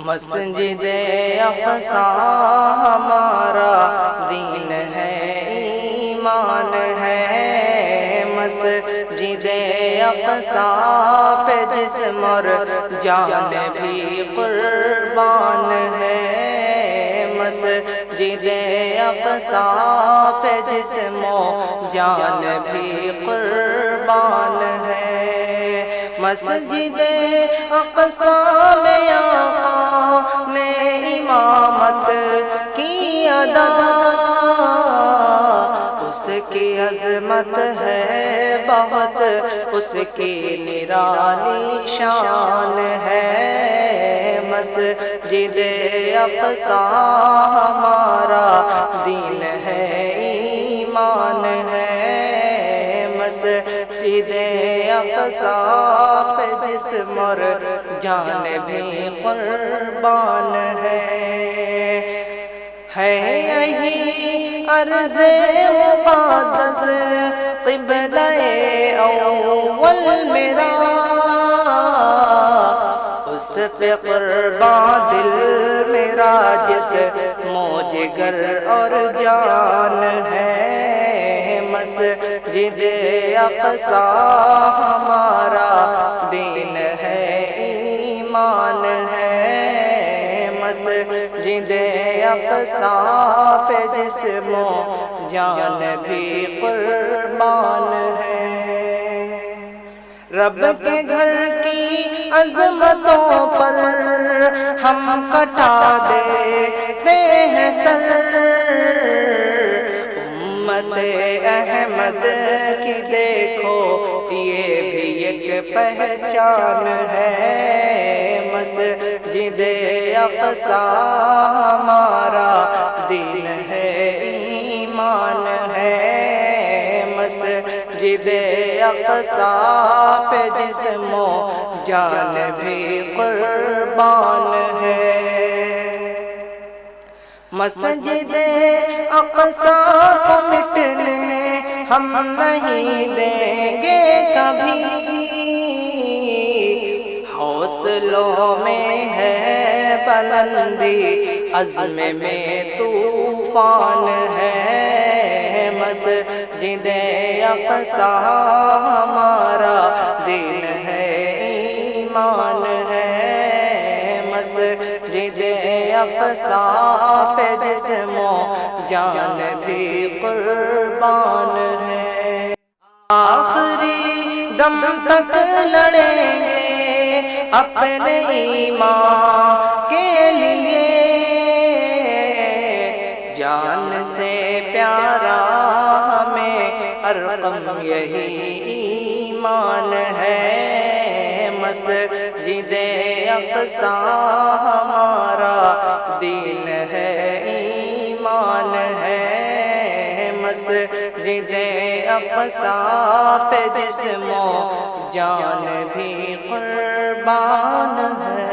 مسجد اقصی ہمارا دین ہے، ایمان ہے۔ مسجد اقصی پہ جسم اور جان بھی قربان ہے۔ مسجد اقصی پہ جسم و جان بھی قربان ہے۔ مسجد اقصی میں آقا نے امامت کی ادا، اس کی عظمت ہے بہت، اس کی نرالی شان ہے۔ مسجد اقصی ہمارا دین ہے، ایمان ہے۔ مسجد اقصی پہ جسم اور جان بھی قربان ہے یہی عرض مقدس قبلہ اول میرا، اس پہ قربان دل میرا جس جگر اور جان ہے۔ مسجد اقصی ہمارا دین ہے، ایمان ہے۔ مسجد اقصی پہ جسم و جان بھی قربان ہے۔ رب کے گھر کی عظمتوں پر ہم کٹا دیتے ہیں سر، امت احمد کی دیکھو یہ بھی ایک پہچان ہے۔ مسجد اقصی ہمارا دین ہے، ایمان ہے۔ مسجد اقصی پہ جسم و جان بھی قربان ہے۔ مسجد اقصی کو مٹنے ہم نہیں دیں گے کبھی، حوصلوں میں ہے بلندی، عزم میں طوفان ہے۔ مسجد اقصی ہمارا دین ہے، ایمان ہے۔ مسجد اقصی پہ جسم و جان بھی قربان ہے۔ آخری دم تک لڑیں گے اپنے ایمان کے لیے، جان سے پیارا ہمیں ارقم یہی ایمان ہے۔ مسجد اقصی ہمارا دین ہے، ایمان ہے۔ مسجد اقصی پہ جسم و جان بھی قربان ہے۔